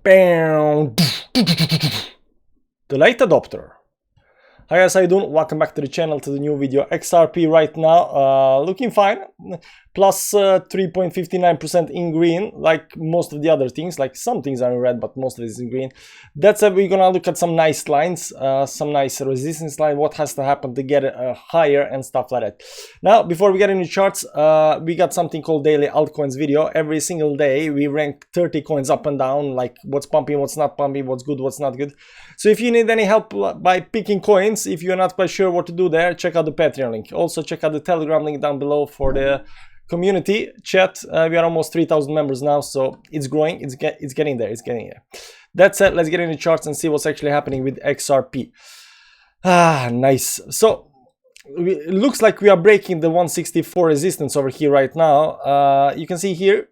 Bam. The late adopter. Hi guys, how you doing? Welcome back to the channel, to the new video. XRP right now looking fine, plus 3.59% in green, like most of the other things. Like some things are in red, but most of it is in green. That's it. We're gonna look at some nice lines, some nice resistance line, what has to happen to get it higher and stuff like that. Now, before we get into charts, we got something called daily altcoins video. Every single day we rank 30 coins up and down, like what's pumping, what's not pumping, what's good, what's not good. So if you need any help by picking coins, if you're not quite sure what to do there, check out the Patreon link. Also check out the Telegram link down below for the community chat. We are almost 3,000 members now, so it's growing, it's getting there, it's getting there. That's it. Let's get into charts and see what's actually happening with XRP. Nice. So it looks like we are breaking the 164 resistance over here right now. You can see here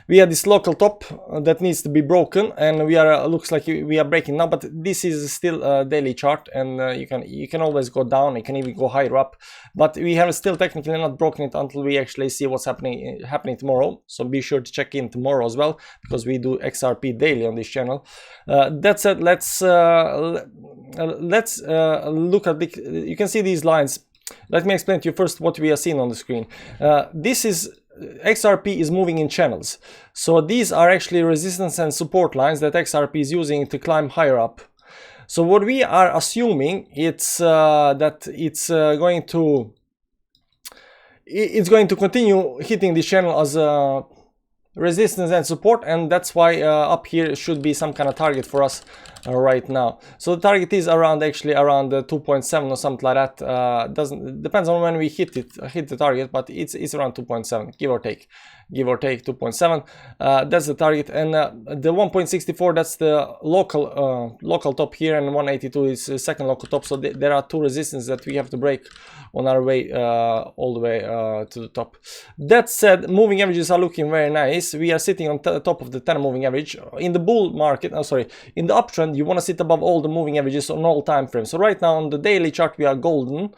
we have this local top that needs to be broken, and we are looks like we are breaking now, but this is still a daily chart, and you can always go down, you can even go higher up, but we have still technically not broken it until we actually see what's happening tomorrow. So be sure to check in tomorrow as well, because we do XRP daily on this channel. That's it. Let's look at you can see these lines. Let me explain to you first what we are seeing on the screen. This is XRP is moving in channels, so these are actually resistance and support lines that XRP is using to climb higher up. So what we are assuming it's that it's going to continue hitting this channel as resistance and support, and that's why up here should be some kind of target for us right now. So the target is actually around 2.7 or something like that. Depends on when we hit the target, but it's around 2.7, give or take 2.7. That's the target, and the 1.64, that's the local top here, and 182 is the second local top. So there are two resistances that we have to break on our way all the way to the top. That said, moving averages are looking very nice. We are sitting on top of the 10 moving average in the bull market. In the uptrend, you want to sit above all the moving averages on all time frames. So right now on the daily chart we are golden.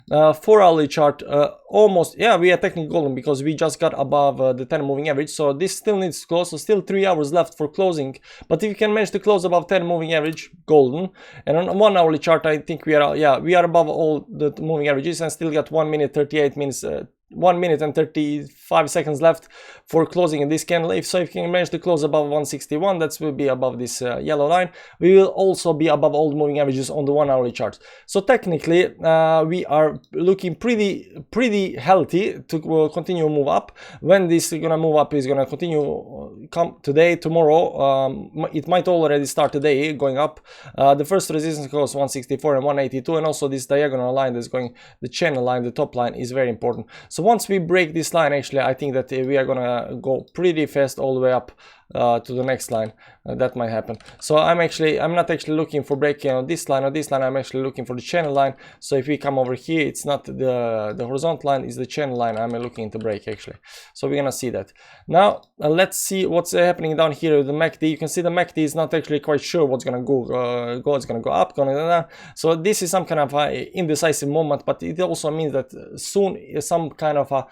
4-hourly chart, almost, yeah, we are technically golden because we just got above the 10 moving average. So this still needs to close, so still 3 hours left for closing, but if you can manage to close above 10 moving average, golden. And on 1-hourly chart, I think we are above all the moving averages, and still got 1 minute 38 minutes 1 minute and 35 seconds left for closing in this candle. If you can manage to close above 161, that will be above this yellow line. We will also be above all the moving averages on the 1-hourly chart. So technically we are looking pretty healthy to continue move up. When this is gonna move up, is gonna continue come today, tomorrow. It might already start today going up. The first resistance goes 164 and 182, and also this diagonal line that's going, the channel line, the top line, is very important. So once we break this line, actually I think that we are gonna go pretty fast all the way up to the next line. That might happen. So I'm not actually looking for breaking on this line or this line. I'm actually looking for the channel line. So if we come over here, it's not the horizontal line, is the channel line I'm looking to break actually. So we're gonna see that. Now let's see what's happening down here with the MACD. You can see the MACD is not actually quite sure what's gonna go. It's gonna go up, going down. So this is some kind of indecisive moment, but it also means that soon some kind of a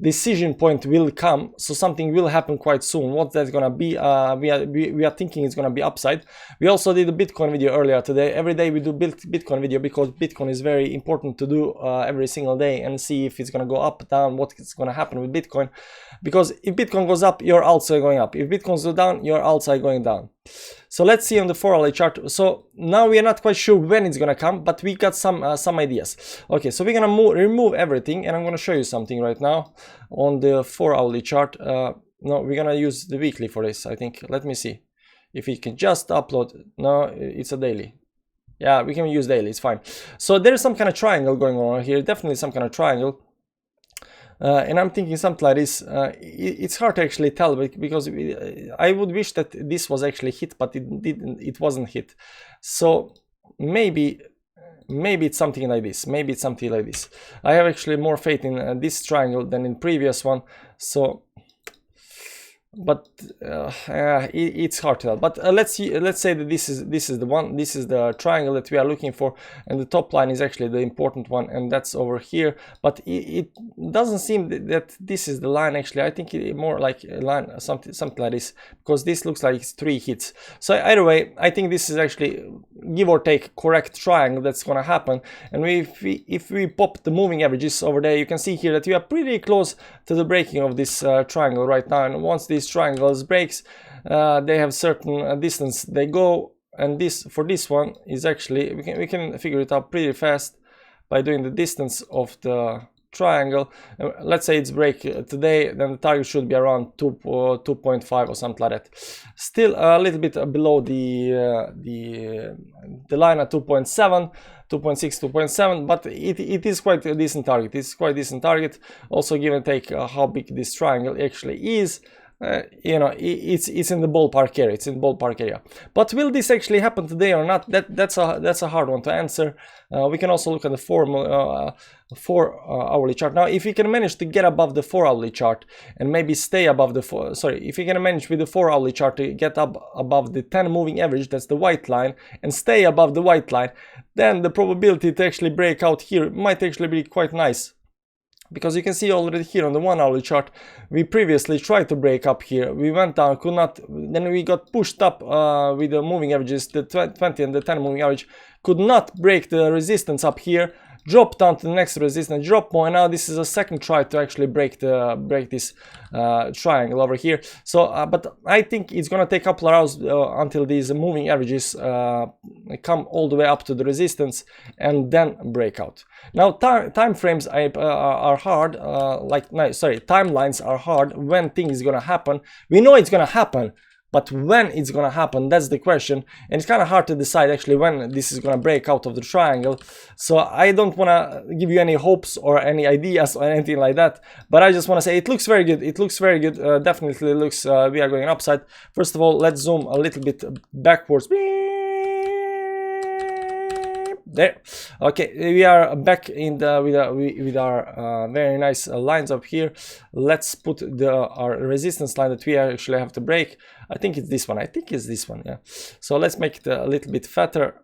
decision point will come. So something will happen quite soon. What that's gonna be, we are thinking it's gonna be upside. We also did a Bitcoin video earlier today. Every day we do Bitcoin video because Bitcoin is very important to do every single day, and see if it's gonna go up, down, what's gonna happen with Bitcoin. Because if Bitcoin goes up, your alts are going up. If Bitcoin goes down, your alts are going down. So let's see on the 4-hourly chart. So now we are not quite sure when it's gonna come, but we got some ideas. Okay, so we're gonna remove everything, and I'm gonna show you something right now on the 4-hourly chart. No, we're gonna use the weekly for this, I think. Let me see if we can just upload. No, it's a daily. Yeah, we can use daily, it's fine. So there's some kind of triangle going on here, definitely some kind of triangle. And I'm thinking something like this. It's hard to actually tell, because I would wish that this was actually hit, but it wasn't hit. So maybe it's something like this. Maybe it's something like this. I have actually more faith in this triangle than in previous one. So but it's hard to tell. But let's say that this is the one, this is the triangle that we are looking for, and the top line is actually the important one, and that's over here. But it doesn't seem that this is the line. Actually, I think it more like a line, something like this, because this looks like it's 3 hits. So either way, I think this is actually, give or take, correct triangle that's gonna happen. And if we pop the moving averages over there, you can see here that we are pretty close to the breaking of this triangle right now. And once these triangles breaks, they have certain distance they go, and this, for this one, is actually, we can figure it out pretty fast by doing the distance of the triangle. Let's say it's break today, then the target should be around 2.5 or something like that. Still a little bit below the line at 2.7, 2.6, 2.7, but it is quite a decent target. It's quite a decent target. Also, give and take how big this triangle actually is. You know, it's in the ballpark area. It's in the ballpark area. But will this actually happen today or not? That's a hard one to answer. We can also look at the 4 hourly chart. Now, if you can manage to get above the 4 hourly chart and maybe stay above the if you can manage with the 4 hourly chart to get up above the 10 moving average, that's the white line, and stay above the white line, then the probability to actually break out here might actually be quite nice. Because you can see already here on the 1 hourly chart, we previously tried to break up here. We went down, could not, then we got pushed up with the moving averages, the 20 and the 10 moving average, could not break the resistance up here, drop down to the next resistance, drop more, and now this is a second try to actually break this triangle over here. So but I think it's gonna take a couple of hours until these moving averages come all the way up to the resistance and then break out. Now time frames are hard, timelines are hard. When things is gonna happen, we know it's gonna happen, but when it's gonna happen, that's the question. And it's kind of hard to decide actually when this is gonna break out of the triangle. So I don't wanna give you any hopes or any ideas or anything like that, but I just wanna say it looks very good. It looks very good. Definitely looks we are going upside. First of all, let's zoom a little bit backwards. There. Okay, we are back in the with our very nice lines up here. Let's put our resistance line that we actually have to break. I think it's this one. I think it's this one. Yeah. So let's make it a little bit fatter.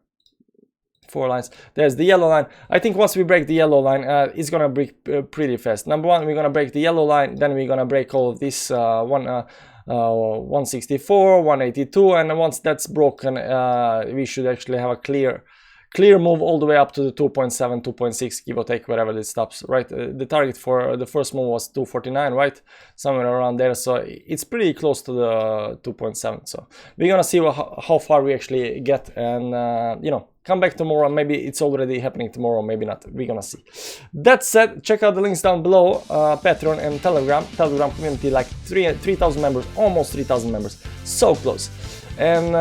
4 lines. There's the yellow line. I think once we break the yellow line, it's gonna break pretty fast. Number one, we're gonna break the yellow line. Then we're gonna break all of this 164, 182, and once that's broken, we should actually have a clear move all the way up to the 2.7, 2.6, give or take, wherever this stops, right? The target for the first move was 249, right? Somewhere around there, so it's pretty close to the 2.7. So we're gonna see how far we actually get, and you know, come back tomorrow. Maybe it's already happening tomorrow, maybe not. We're gonna see. That said, check out the links down below, Patreon and Telegram community, like 3,000 members, almost 3,000 members, so close. And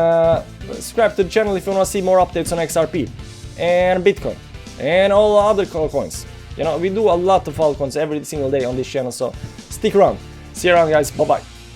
subscribe to the channel if you want to see more updates on XRP and Bitcoin and all other coins. You know, we do a lot of altcoins every single day on this channel, so stick around. See you around, guys. Bye bye.